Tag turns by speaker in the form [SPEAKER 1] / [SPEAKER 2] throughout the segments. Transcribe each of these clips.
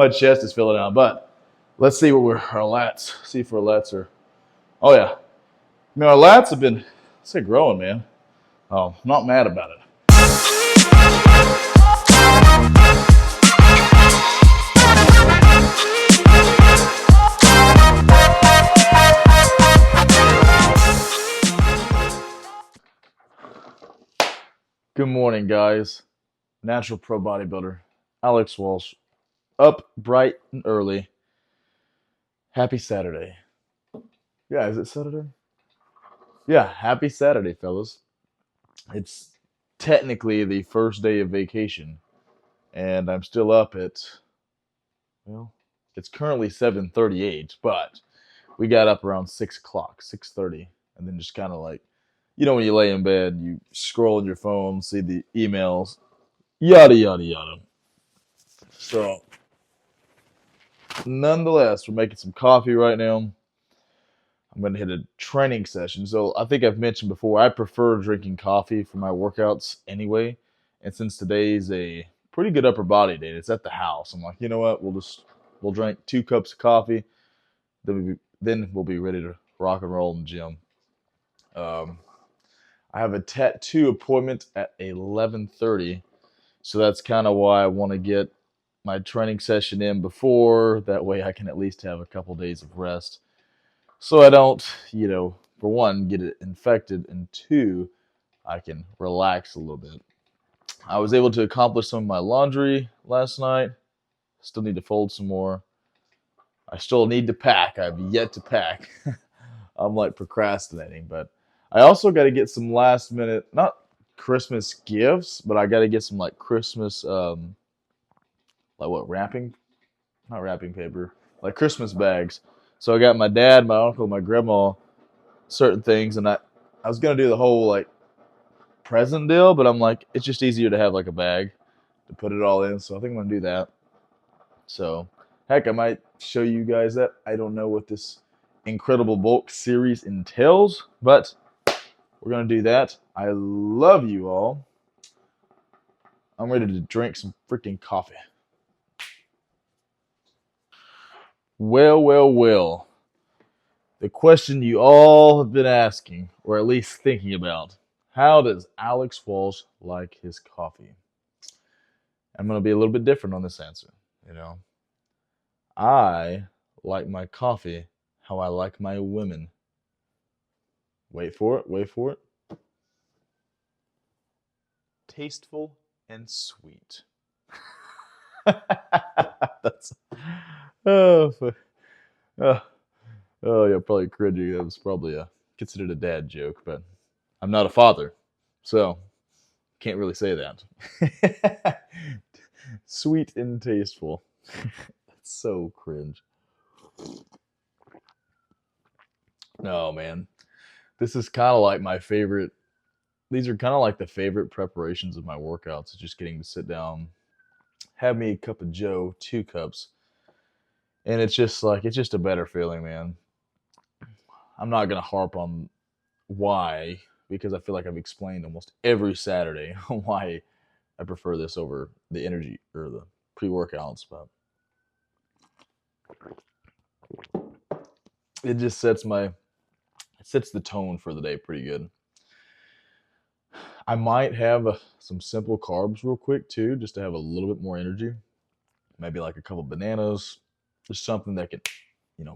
[SPEAKER 1] my chest is filling out. But let's see what our lats. See if our lats are. Oh yeah, our lats have been, let's say, growing, man. Oh, I'm not mad about it. Good morning, guys. Natural pro bodybuilder, Alex Walsh, up bright and early. Happy Saturday. Yeah, is it Saturday? Yeah, happy Saturday, fellas. It's technically the first day of vacation, and I'm still up at, well, it's currently 7:38, but we got up around 6 o'clock, 6:30, and then just kind of like, when you lay in bed, you scroll on your phone, see the emails, yada, yada, yada. So, nonetheless, we're making some coffee right now. I'm going to hit a training session. So I think I've mentioned before, I prefer drinking coffee for my workouts anyway. And since today's a pretty good upper body day, it's at the house. I'm like, you know what? We'll drink 2 cups of coffee. Then we'll be ready to rock and roll in the gym. Um, I have a tattoo appointment at 11:30. So that's kind of why I want to get my training session in before. That way I can at least have a couple days of rest. So I don't, for one, get it infected, and two, I can relax a little bit. I was able to accomplish some of my laundry last night. Still need to fold some more. I still need to pack. I've yet to pack. I'm like procrastinating, but I also got to get some last minute, not Christmas gifts, but I got to get some like Christmas, like what, wrapping? Not wrapping paper, like Christmas bags. So I got my dad, my uncle, my grandma, certain things, and I was gonna do the whole like present deal, but I'm like, it's just easier to have like a bag to put it all in. So I think I'm gonna do that. So heck, I might show you guys that. I don't know what this incredible bulk series entails, but we're gonna do that. I love you all. I'm ready to drink some freaking coffee. Well, well, well. The question you all have been asking, or at least thinking about: how does Alex Walsh like his coffee? I'm going to be a little bit different on this answer. I like my coffee how I like my women. Wait for it, wait for it. Tasteful and sweet. That's, oh, oh, oh, yeah, probably cringy. That was probably considered a dad joke, but I'm not a father, so can't really say that. Sweet and tasteful. That's so cringe. No, man. This is kind of like my favorite. These are kind of like the favorite preparations of my workouts. Just getting to sit down, have me a cup of Joe, 2 cups, and it's just a better feeling, man. I'm not gonna harp on why, because I feel like I've explained almost every Saturday why I prefer this over the energy or the pre-workouts, but it just sets the tone for the day pretty good. I might have some simple carbs real quick too, just to have a little bit more energy. Maybe like a couple bananas, just something that can,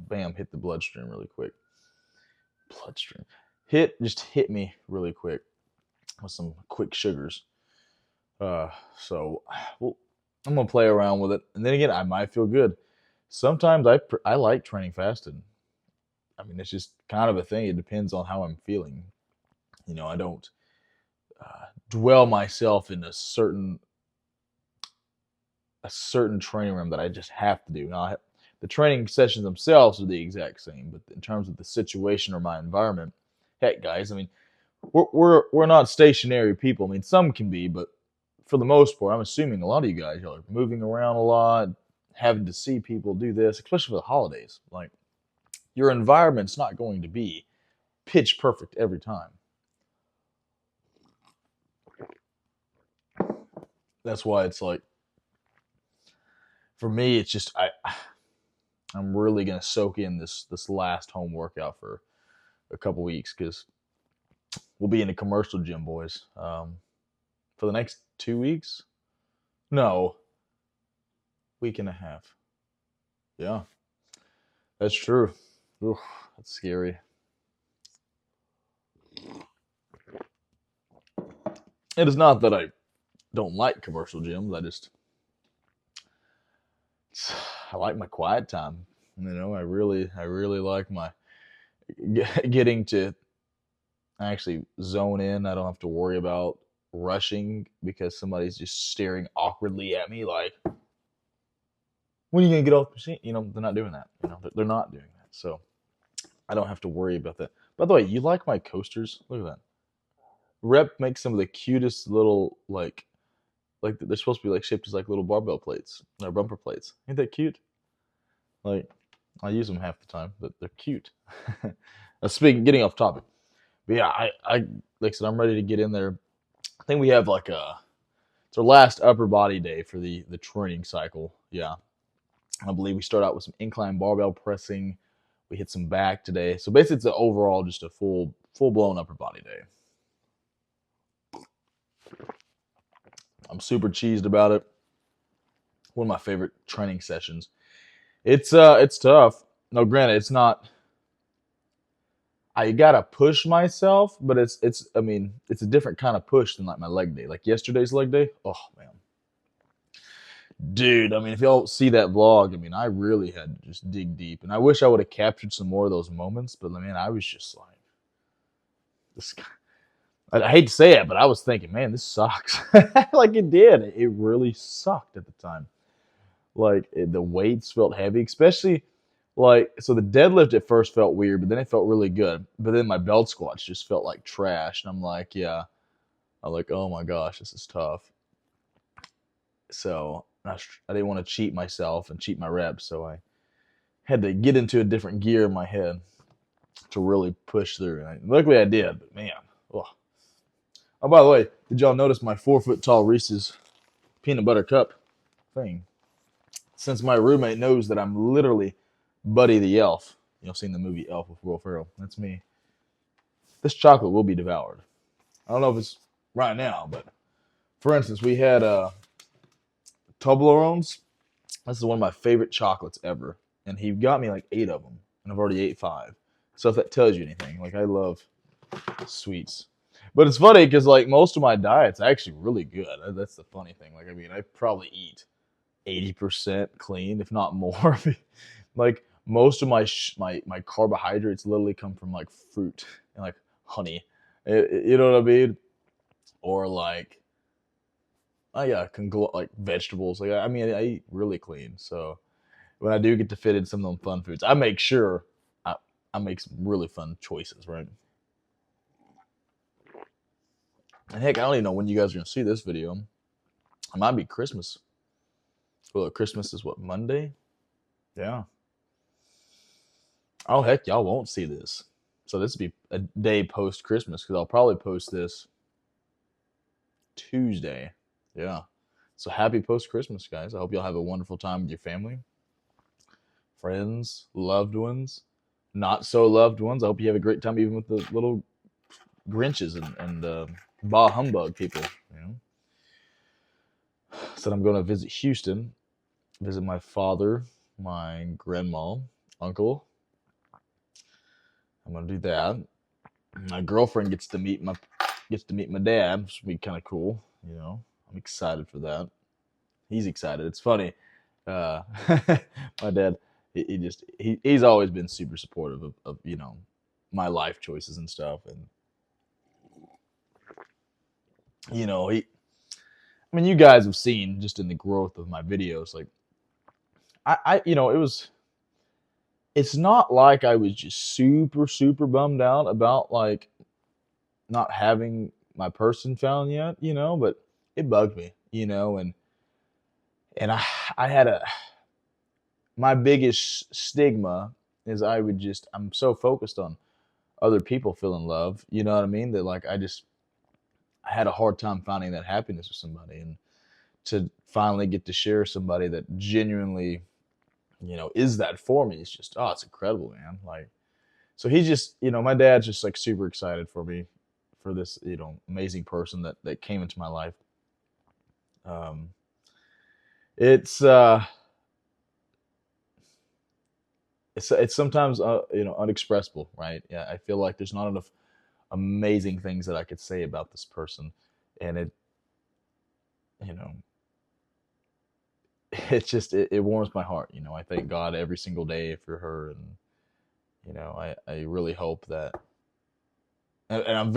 [SPEAKER 1] bam, hit the bloodstream really quick. Bloodstream, just hit me really quick with some quick sugars. So, well, I'm gonna play around with it, and then again, I might feel good. Sometimes I like training fasted. I mean, it's just kind of a thing. It depends on how I'm feeling. I don't dwell myself in a certain training room that I just have to do. Now, the training sessions themselves are the exact same, but in terms of the situation or my environment, heck, guys, I mean, we're not stationary people. I mean, some can be, but for the most part, I'm assuming a lot of you guys are moving around a lot, having to see people do this, especially for the holidays. Like, your environment's not going to be pitch perfect every time. That's why it's like, for me, it's just I'm really gonna soak in this last home workout for a couple weeks because we'll be in a commercial gym, boys, for the next 2 weeks. No, week and a half. Yeah, that's true. Oof, that's scary. It is not that I don't like commercial gyms. I like my quiet time. I really like my getting to actually zone in. I don't have to worry about rushing because somebody's just staring awkwardly at me like, when are you gonna get off the machine? They're not doing that. They're not doing that. So I don't have to worry about that. By the way, you like my coasters? Look at that. Rep makes some of the cutest little like they're supposed to be like shaped as like little barbell plates or bumper plates. Ain't that cute? Like I use them half the time, but they're cute. Speaking, getting off topic, but yeah, I like I said, I'm ready to get in there. I think we have like it's our last upper body day for the training cycle. Yeah, I believe we start out with some incline barbell pressing. We hit some back today, so basically it's overall just a full blown upper body day. I'm super cheesed about it. One of my favorite training sessions. It's tough. No, granted, it's not. I gotta push myself, but it's. I mean, it's a different kind of push than like my leg day. Like yesterday's leg day. Oh man, dude. I mean, if y'all see that vlog, I mean, I really had to just dig deep, and I wish I would have captured some more of those moments. But man, I was just like, this. I hate to say it, but I was thinking, man, this sucks. Like it did. It really sucked at the time. Like the weights felt heavy, especially like so the deadlift at first felt weird, but then it felt really good. But then my belt squats just felt like trash, and I'm like, yeah, I'm like, oh my gosh, this is tough. So I didn't want to cheat myself and cheat my reps, so I had to get into a different gear in my head to really push through. And luckily I did, but man, oh. Oh, by the way, did y'all notice my 4 foot tall Reese's peanut butter cup thing? Since my roommate knows that I'm literally Buddy the Elf. Seen the movie Elf with Will Ferrell. That's me. This chocolate will be devoured. I don't know if it's right now, but for instance, we had Toblerones. This is one of my favorite chocolates ever, and he got me like 8 of them, and I've already ate 5. So if that tells you anything, like I love sweets. But it's funny because like most of my diet's actually really good. That's the funny thing. Like I mean, I probably eat 80% clean, if not more. Like most of my carbohydrates literally come from like fruit and like honey. You know what I mean? Or like yeah, like vegetables. Like I mean, I eat really clean. So when I do get to fit in some of them fun foods, I make sure I make some really fun choices, right? And heck, I don't even know when you guys are gonna see this video. It might be Christmas. Well, Christmas is what, Monday? Yeah. Oh heck, y'all won't see this. So this will be a day post Christmas because I'll probably post this Tuesday. Yeah. So happy post Christmas, guys. I hope y'all have a wonderful time with your family, friends, loved ones, not so loved ones. I hope you have a great time even with the little Grinches and bah humbug people. Said I'm going to visit Houston, visit my father, my grandma, uncle. I'm gonna do that. My girlfriend gets to meet my dad, which will be kind of cool. I'm excited for that. He's excited. It's funny. Uh, my dad, he's always been super supportive of my life choices and stuff, and he. I mean, you guys have seen just in the growth of my videos, like it was. It's not like I was just super super bummed out about like not having my person found yet, but it bugged me, and I had my biggest stigma is I'm so focused on other people feeling love, you know what I mean? That like I had a hard time finding that happiness with somebody, and to finally get to share somebody that genuinely, is that for me. It's just, oh, it's incredible, man. Like, so he's just, my dad's just like super excited for me, for this, amazing person that came into my life. Um, it's it's sometimes unexpressible, right? Yeah, I feel like there's not enough amazing things that I could say about this person, and you know it warms my heart. I thank God every single day for her, and I really hope that, and I'm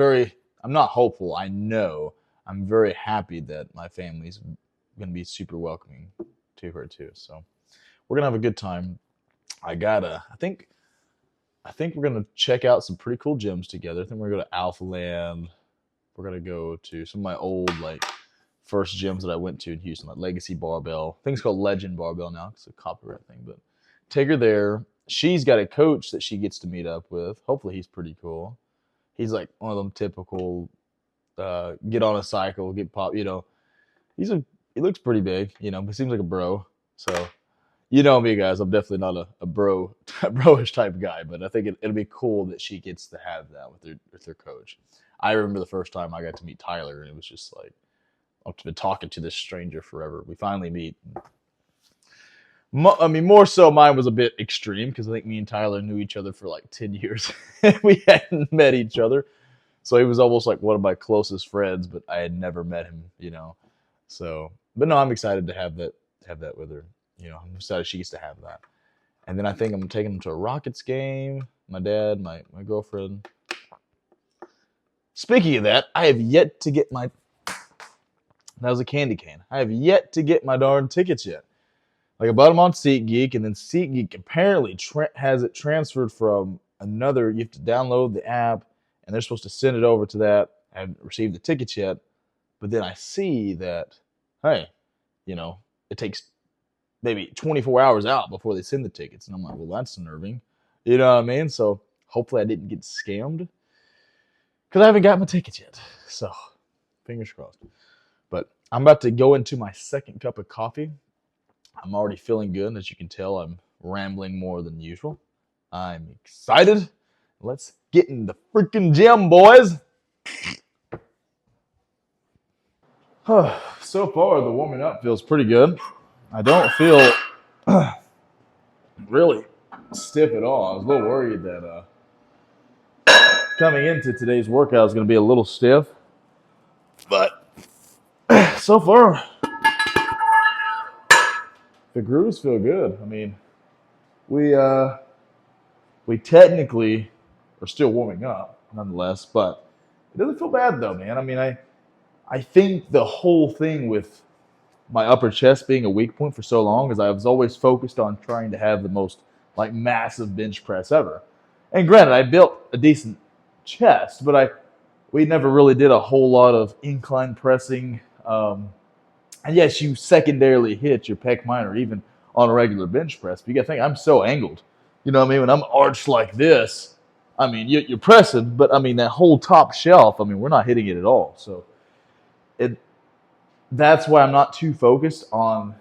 [SPEAKER 1] not hopeful. I know I'm very happy that my family's gonna be super welcoming to her too. So we're gonna have a good time. I think we're gonna check out some pretty cool gyms together. I think we're gonna go to Alpha Land. We're gonna go to some of my old like first gyms that I went to in Houston, like Legacy Barbell. I think it's called Legend Barbell now. It's a copyright thing, but take her there. She's got a coach that she gets to meet up with. Hopefully, he's pretty cool. He's like one of them typical get on a cycle, get pop. He looks pretty big. He seems like a bro. So me, guys. I'm definitely not a bro, broish type guy, but I think it'll be cool that she gets to have that with her coach. I remember the first time I got to meet Tyler, and it was just like I've been talking to this stranger forever. We finally meet. More so, mine was a bit extreme because I think me and Tyler knew each other for like 10 years. We hadn't met each other, so he was almost like one of my closest friends, but I had never met him. So, but no, I'm excited to have that with her. I'm excited she gets to have that. And then I think I'm taking him to a Rockets game. My dad, my girlfriend. Speaking of that, I have yet to get my. That was a candy cane. I have yet to get my darn tickets yet. Like I bought them on SeatGeek, and then SeatGeek apparently has it transferred from another. You have to download the app, and they're supposed to send it over to that. I haven't received the tickets yet, but then I see that, hey, it takes maybe 24 hours out before they send the tickets, and I'm like, well, that's unnerving. You know what I mean? So hopefully I didn't get scammed because I haven't got my tickets yet. So fingers crossed. But I'm about to go into my second cup of coffee. I'm already feeling good. As you can tell, I'm rambling more than usual. I'm excited. Let's get in the freaking gym, boys. So far, the warming up feels pretty good. I don't feel really stiff at all. I was a little worried that coming into today's workout is going to be a little stiff. But so far, the grooves feel good. I mean, we technically are still warming up, nonetheless, but it doesn't feel bad though, man. I mean, I think the whole thing with my upper chest being a weak point for so long is I was always focused on trying to have the most like massive bench press ever. And granted, I built a decent chest, but we never really did a whole lot of incline pressing. And yes, you secondarily hit your pec minor even on a regular bench press. But you got to think, I'm so angled. You know what I mean? When I'm arched like this, I mean, you're pressing, but I mean, that whole top shelf, I mean, we're not hitting it at all. So that's why I'm not too focused on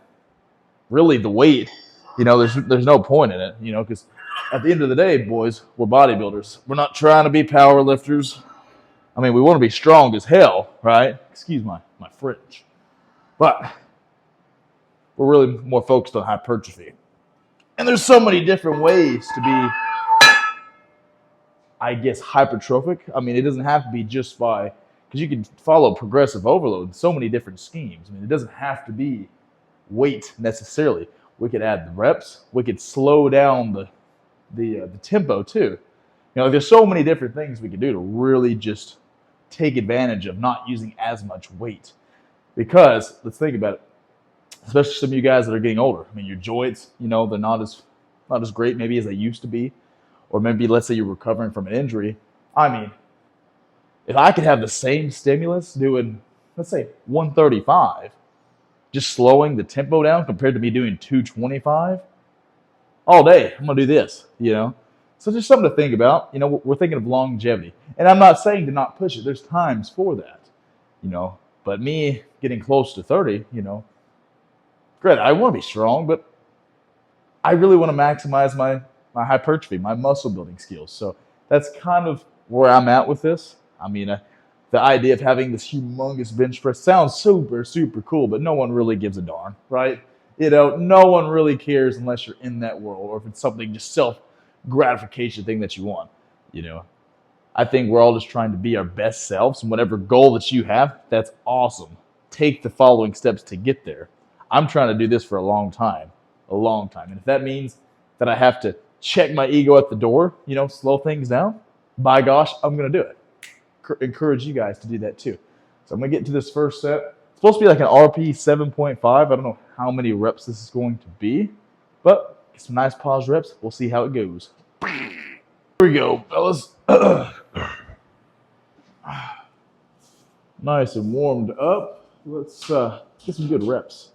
[SPEAKER 1] really the weight. There's no point in it, because at the end of the day, boys, we're bodybuilders. We're not trying to be power lifters. I mean, we want to be strong as hell, right? Excuse my French. But we're really more focused on hypertrophy. And there's so many different ways to be, I guess, hypertrophic. I mean, it doesn't have to be just by, because you can follow progressive overload in so many different schemes. I mean, it doesn't have to be weight necessarily. We could add the reps. We could slow down the tempo too. There's so many different things we could do to really just take advantage of not using as much weight. Because let's think about it, especially some of you guys that are getting older. I mean, your joints, they're not as great maybe as they used to be, or maybe let's say you're recovering from an injury. I mean, if I could have the same stimulus doing, let's say 135, just slowing the tempo down compared to me doing 225 all day, I'm gonna do this. So just something to think about. We're thinking of longevity, and I'm not saying to not push it. There's times for that. But me getting close to 30, Granted, I want to be strong, but I really want to maximize my hypertrophy, my muscle building skills. So that's kind of where I'm at with this. I mean, the idea of having this humongous bench press sounds super cool, but no one really gives a darn, right? No one really cares unless you're in that world or if it's something just self gratification thing that you want. You know, I think we're all just trying to be our best selves, and whatever goal that you have, that's awesome. Take the following steps to get there. I'm trying to do this for a long time. And if that means that I have to check my ego at the door, slow things down, by gosh, I'm going to do it. Encourage you guys to do that too. So I'm going to get into this first set. It's supposed to be like an RP 7.5. I don't know how many reps this is going to be, but get some nice pause reps. We'll see how it goes. Here we go, fellas. Nice and warmed up. Let's get some good reps.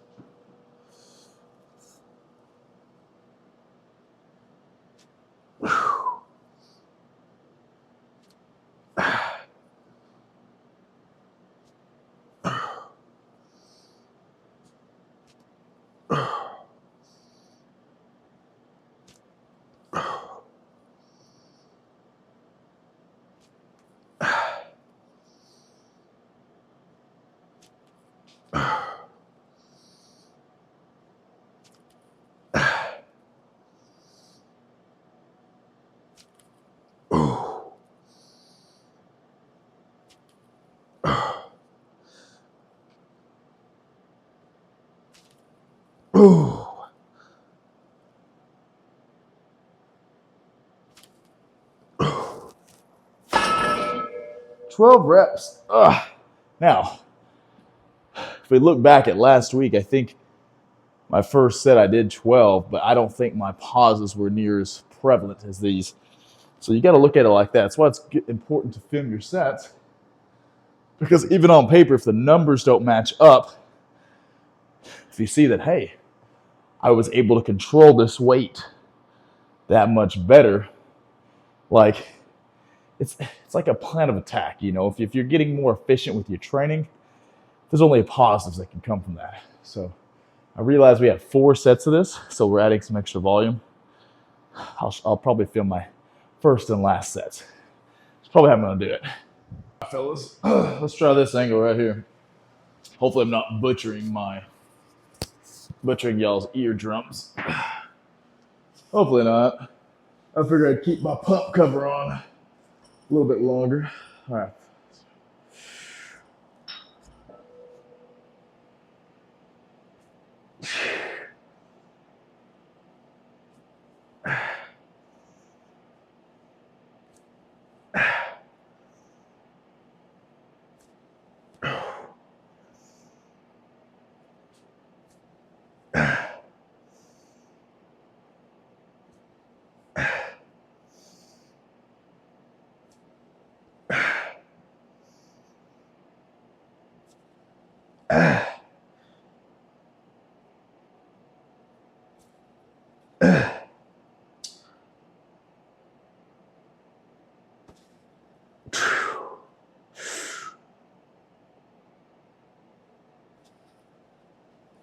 [SPEAKER 1] Ooh. 12 reps. Ugh. Now, if we look back at last week, I think my first set I did 12, but I don't think my pauses were near as prevalent as these. So you got to look at it like that. That's why it's important to film your sets. Because even on paper, if the numbers don't match up, if you see that, hey, I was able to control this weight that much better, like it's like a plan of attack. If you're getting more efficient with your training, there's only positives that can come from that. So I realize we have 4 sets of this, so we're adding some extra volume. I'll probably film my first and last sets. That's probably how I'm going to do it. Fellas, let's try this angle right here. Hopefully I'm not butchering y'all's eardrums. Hopefully not. I figured I'd keep my pump cover on a little bit longer. All right.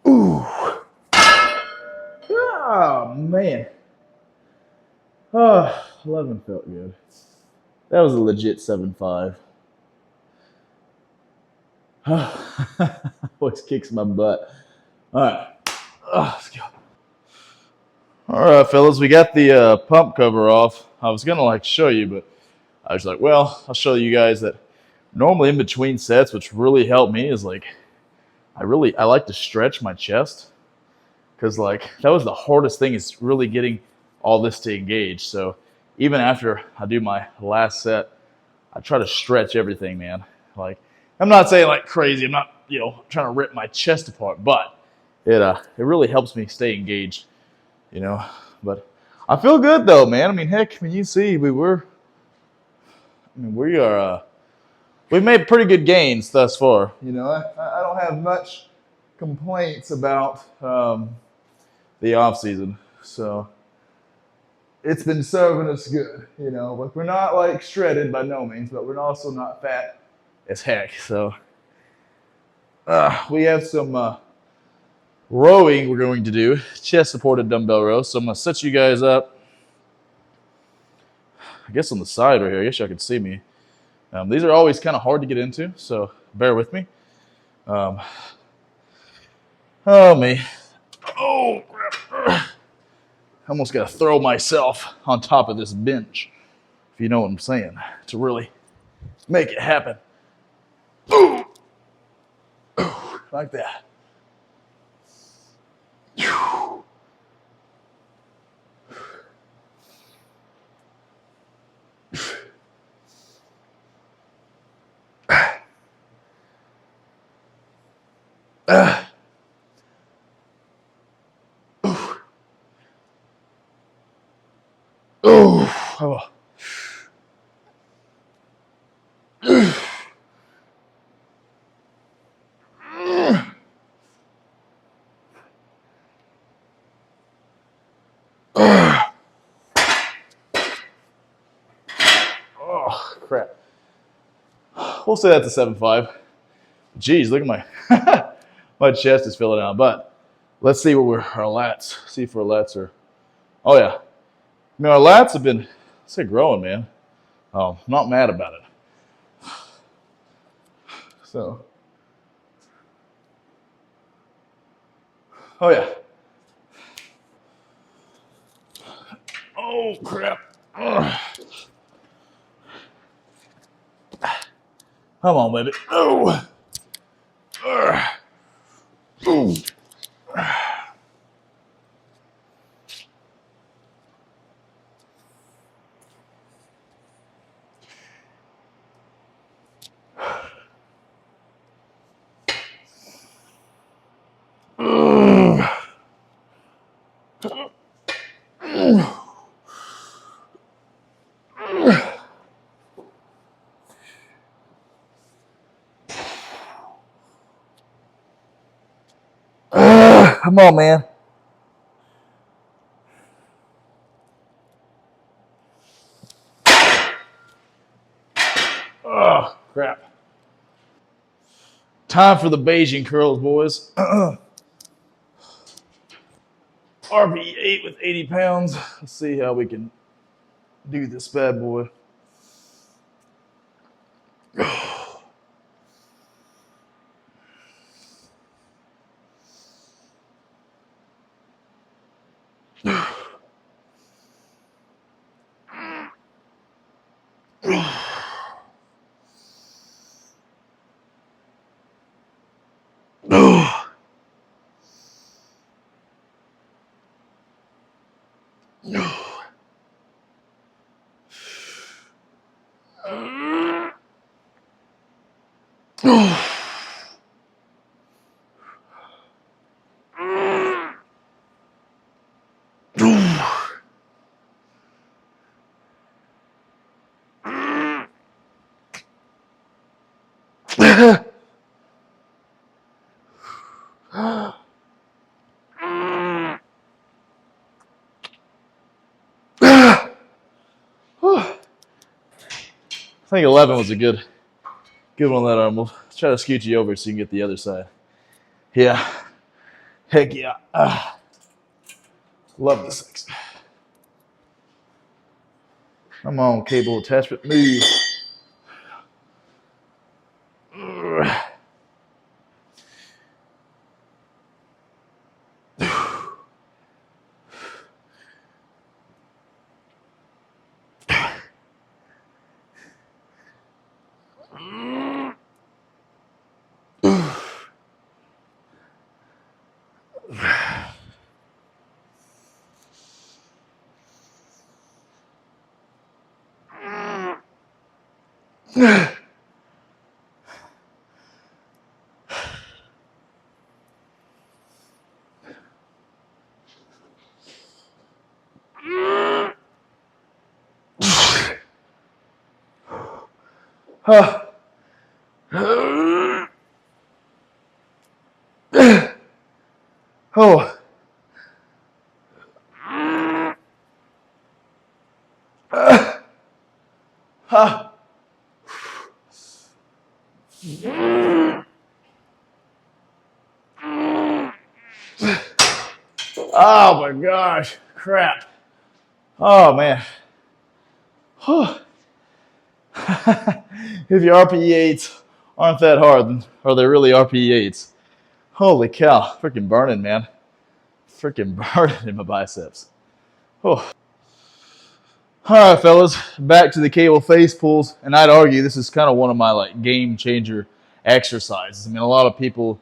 [SPEAKER 1] Ooh. Oh, man. 11 felt good. That was a legit 7.5. Always kicks my butt. All right. Let's go. All right, fellas. We got the pump cover off. I was going to show you, but I was like, well, I'll show you guys that normally in between sets, which really helped me is I like to stretch my chest because that was the hardest thing is really getting all this to engage. So even after I do my last set, I try to stretch everything, man. I'm not saying crazy. I'm not, trying to rip my chest apart, but it really helps me stay engaged, But I feel good though, man. Heck, you see, we we've made pretty good gains thus far. I don't have much complaints about the off season, so it's been serving us good. But we're not shredded by no means, but we're also not fat as heck. So we have some Rowing, we're going to do chest supported dumbbell row. So I'm going to set you guys up, I guess on the side right here. I guess y'all can see me. These are always kind of hard to get into, so bear with me. Oh, me. Oh, crap. I almost got to throw myself on top of this bench, if you know what I'm saying, to really make it happen. Ooh. Ooh, like that. Oh. Oh, crap. We'll say that's a 7.5. Jeez, look at my my chest is filling out. But let's see what our lats. See if our lats are. Oh yeah, I mean our lats have been, let's say, growing, man. Oh, I'm not mad about it. So, oh yeah. Oh crap. Ugh. Come on, baby. Oh. Ooh. Come on, man. Oh, crap. Time for the Beijing curls, boys. RP8 with 80 pounds. Let's see how we can do this bad boy. I think 11 was a good one on that arm. We'll try to scoot you over so you can get the other side. Yeah. Heck yeah. Love this thing. Come on, cable attachment. Move. Oh. Oh my gosh, crap. Oh man. If your RPE8s aren't that hard, then are they really RPE8s? Holy cow, freaking burning, man. Freaking burning in my biceps. Oh. All right, fellas, back to the cable face pulls, and I'd argue this is kind of one of my like game changer exercises. I mean, a lot of people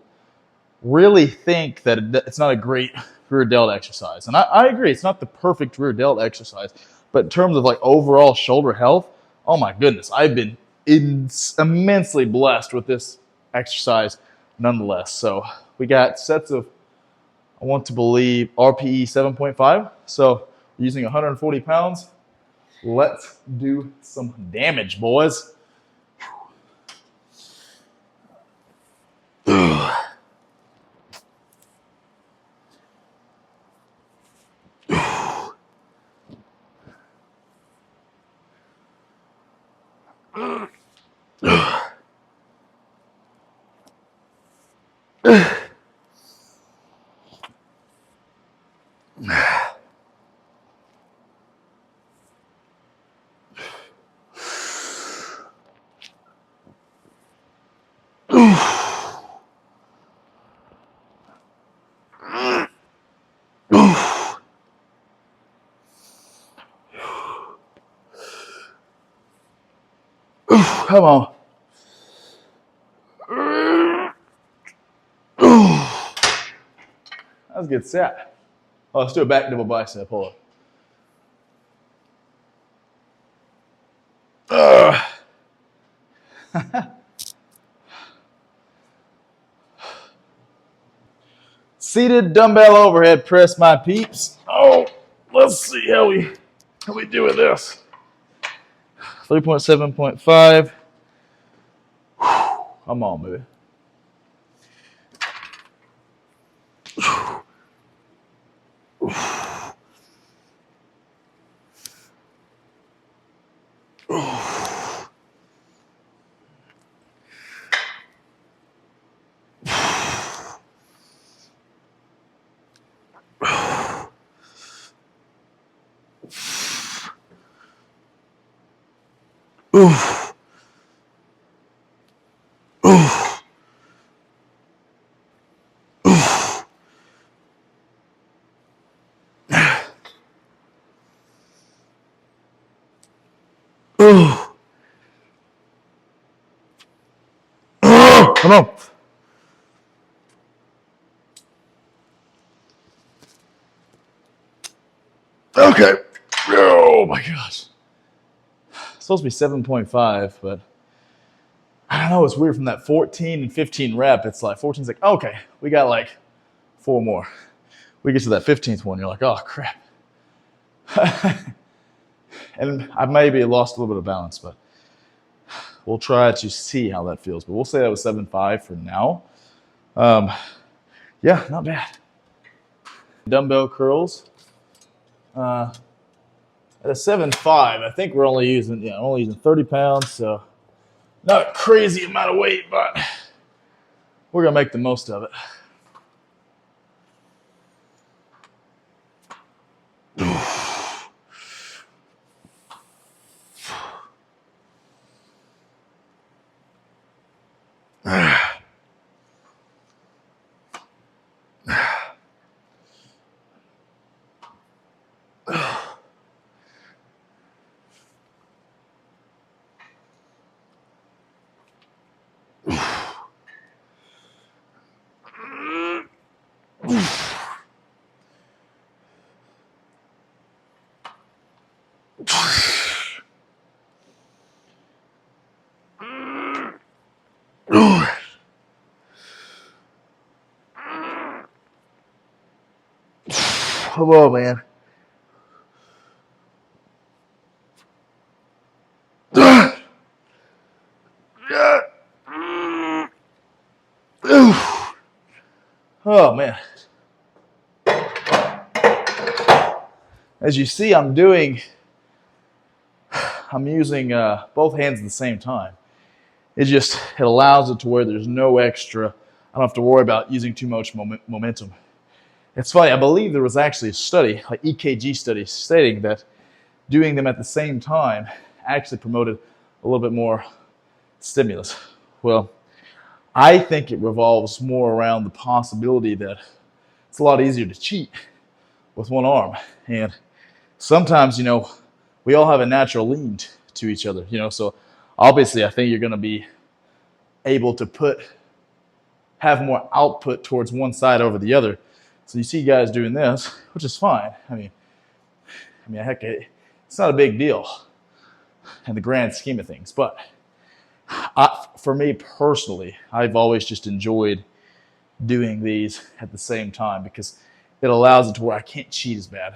[SPEAKER 1] really think that it's not a great rear delt exercise, and I agree, it's not the perfect rear delt exercise, but in terms of like overall shoulder health, oh my goodness, I've been immensely blessed with this exercise, nonetheless. So we got sets of, I want to believe, RPE 7.5. So using 140 pounds. Let's do some damage, boys. Come on. That was a good set. Oh, let's do a back double bicep. Hold on. Seated dumbbell overhead press, my peeps. Oh, let's see how we do with this. 3.7.5. Come on, baby. Oof. Oof. Oof. Oof. Oh, come on. Okay. Oh my gosh. It's supposed to be 7.5, but I don't know. It's weird from that 14 and 15 rep. It's like 14's like, okay, we got like 4 more. We get to that 15th one, you're like, oh crap. And I maybe lost a little bit of balance, but we'll try to see how that feels. But we'll say that was 7.5 for now. Yeah, not bad. Dumbbell curls. At a 7.5, I think we're only using 30 pounds, so not a crazy amount of weight, but we're gonna make the most of it. Come on, man. Oh, man. As you see, I'm using both hands at the same time. It allows it to where there's no extra. I don't have to worry about using too much momentum. It's funny. I believe there was actually a study, like EKG study, stating that doing them at the same time actually promoted a little bit more stimulus. Well, I think it revolves more around the possibility that it's a lot easier to cheat with one arm. And sometimes, we all have a natural lean to each other, so obviously I think you're going to be able to have more output towards one side over the other. So you see guys doing this, which is fine. Heck, it's not a big deal in the grand scheme of things. But for me personally, I've always just enjoyed doing these at the same time because it allows it to where I can't cheat as bad.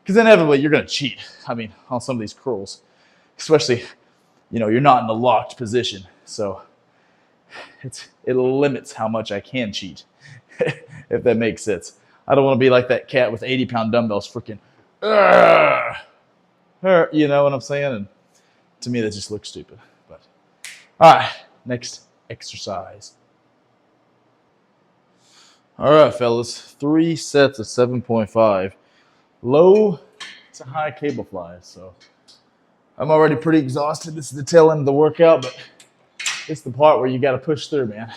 [SPEAKER 1] Because inevitably you're going to cheat. On some of these curls, especially, you're not in a locked position. So it limits how much I can cheat, if that makes sense. I don't want to be like that cat with 80-pound dumbbells freaking, you know what I'm saying? And to me, that just looks stupid. But all right, next exercise. All right, fellas, 3 sets of 7.5 low to high cable flies. So I'm already pretty exhausted. This is the tail end of the workout, but it's the part where you got to push through, man.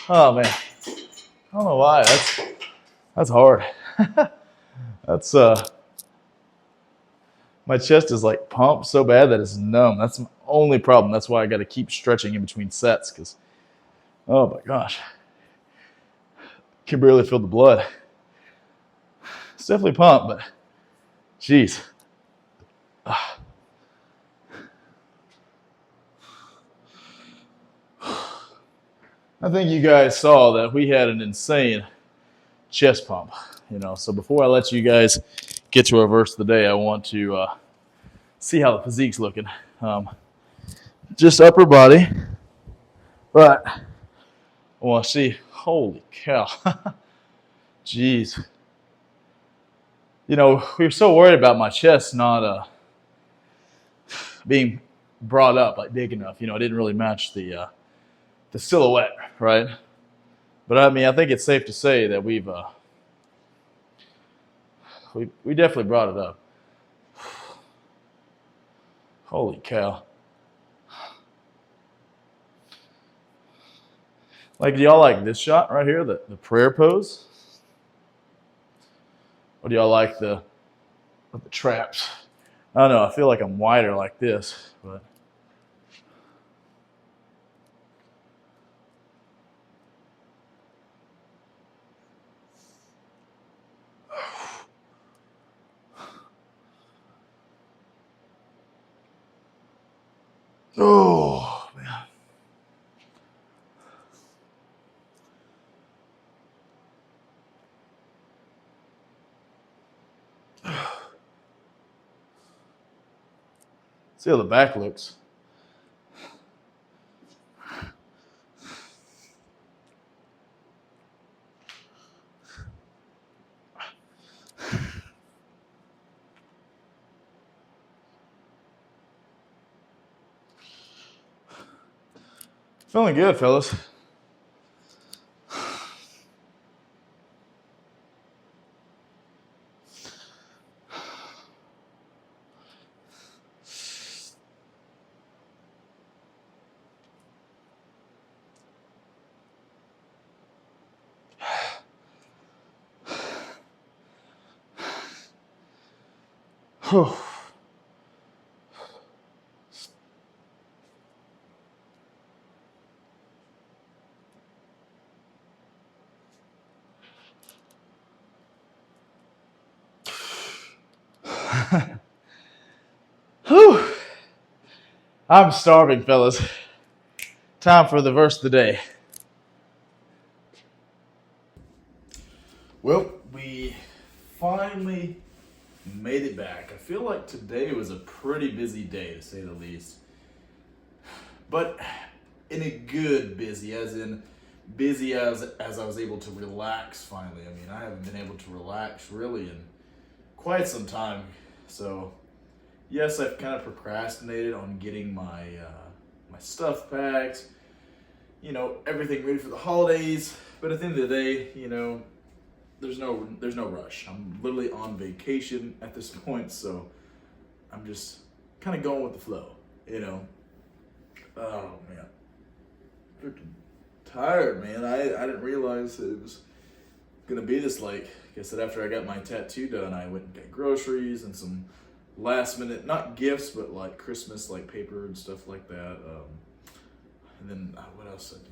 [SPEAKER 1] Oh man, I don't know why. That's hard. That's my chest is like pumped so bad that it's numb. That's my only problem. That's why I got to keep stretching in between sets because, oh my gosh, can barely feel the blood. It's definitely pumped, but jeez. I think you guys saw that we had an insane chest pump, So before I let you guys get to our verse of the day, I want to see how the physique's looking. Just upper body, but I want to see. Holy cow! Jeez. We were so worried about my chest not being brought up like big enough. It didn't really match the silhouette, right? But I think it's safe to say that we definitely brought it up. Holy cow. Like, do y'all like this shot right here, the prayer pose? Or do y'all like the traps? I don't know. I feel like I'm wider like this, but oh man. See how the back looks. Feeling good, fellas. Whew. I'm starving, fellas. Time for the verse of the day. Well, we finally made it back. I feel like today was a pretty busy day, to say the least. But in a good busy, as in busy as I was able to relax finally. I mean, I haven't been able to relax really in quite some time. So, yes, I've kind of procrastinated on getting my stuff packed, everything ready for the holidays. But at the end of the day, there's no rush. I'm literally on vacation at this point, so I'm just kind of going with the flow. Oh man, freaking tired, man. I didn't realize that it was gonna be this late. Like I said, after I got my tattoo done, I went and got groceries and some last minute, not gifts, but like Christmas, like paper and stuff like that. And then what else I do?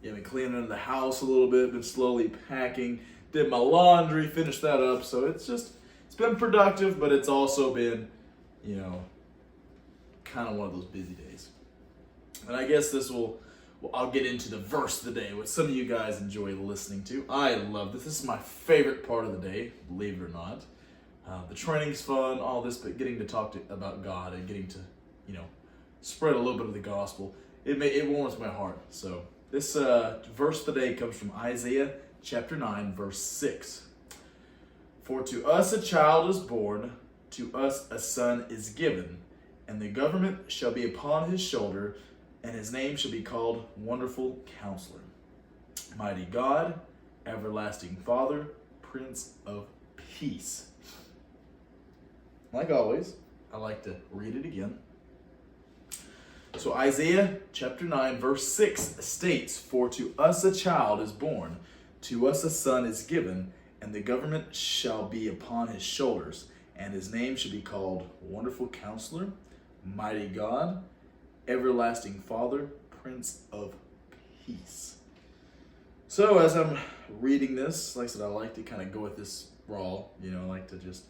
[SPEAKER 1] Yeah, been cleaning the house a little bit, been slowly packing, did my laundry, finished that up. So it's been productive, but it's also been, kind of one of those busy days. And I guess I'll get into the verse of the day, which some of you guys enjoy listening to. I love this. This is my favorite part of the day, believe it or not. The training's fun, all this, but getting to talk about God and getting to, spread a little bit of the gospel, it warms my heart. So this verse today comes from Isaiah chapter 9, verse 6. For to us a child is born, to us a son is given, and the government shall be upon his shoulder, and his name shall be called Wonderful Counselor, Mighty God, Everlasting Father, Prince of Peace. Like always, I like to read it again. So Isaiah chapter 9 verse 6 states, For to us a child is born, to us a son is given, and the government shall be upon his shoulders, and his name shall be called Wonderful Counselor, Mighty God, Everlasting Father, Prince of Peace. So as I'm reading this, like I said, I like to kind of go with this raw, I like to just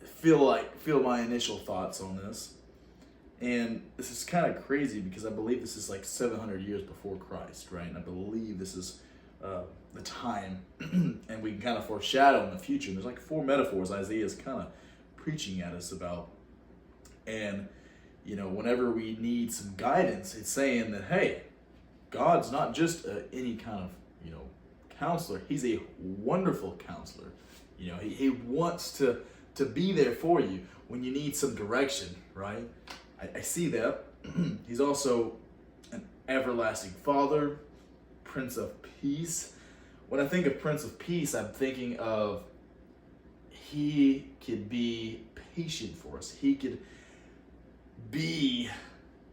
[SPEAKER 1] feel my initial thoughts on this. And this is kind of crazy because I believe this is like 700 years before Christ, right? And I believe this is the time, and we can kind of foreshadow in the future. There's like 4 metaphors Isaiah is kind of preaching at us about. And, whenever we need some guidance, it's saying that, hey, God's not just any kind of, counselor. He's a wonderful counselor. He wants to be there for you when you need some direction, right? I see that. He's also an everlasting Father, Prince of Peace. When I think of Prince of Peace, I'm thinking of he could be patient for us. He could be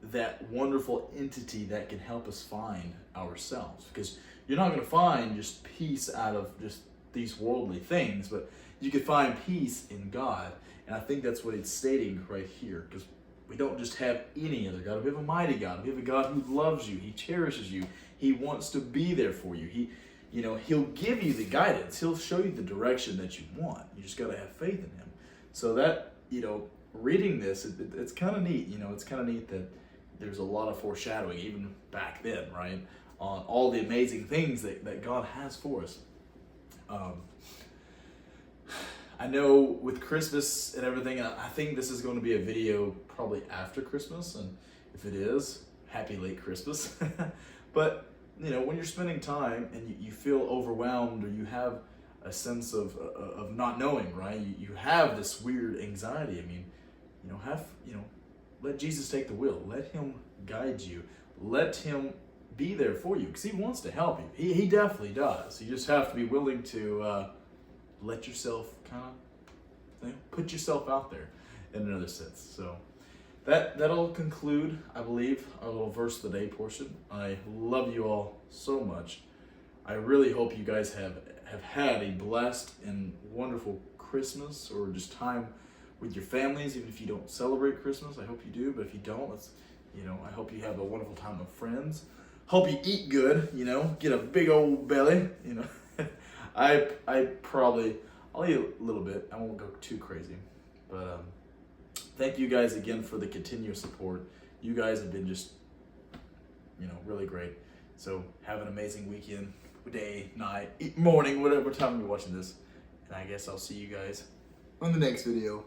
[SPEAKER 1] that wonderful entity that can help us find ourselves. Because you're not going to find just peace out of just these worldly things, but you can find peace in God. And I think that's what it's stating right here. Because we don't just have any other God. We have a mighty God. We have a God who loves you. He cherishes you. He wants to be there for you. He'll give you the guidance. He'll show you the direction that you want. You just got to have faith in him. So that, reading this, it's kind of neat. It's kind of neat that there's a lot of foreshadowing, even back then, right? On all the amazing things that God has for us. I know with Christmas and everything, and I think this is going to be a video probably after Christmas, and if it is, happy late Christmas. But, when you're spending time and you feel overwhelmed, or you have a sense of not knowing, right? You have this weird anxiety. I mean, let Jesus take the wheel. Let him guide you. Let him be there for you, because he wants to help you. He definitely does. You just have to be willing to let yourself kind of put yourself out there in another sense. So that'll conclude, I believe, our little verse of the day portion. I love you all so much. I really hope you guys have had a blessed and wonderful Christmas, or just time with your families. Even if you don't celebrate Christmas, I hope you do. But if you don't, I hope you have a wonderful time with friends. Hope you eat good, get a big old belly, I probably, I'll eat a little bit. I won't go too crazy. But thank you guys again for the continuous support. You guys have been just, really great. So have an amazing weekend, day, night, morning, whatever time you're watching this. And I guess I'll see you guys on the next video.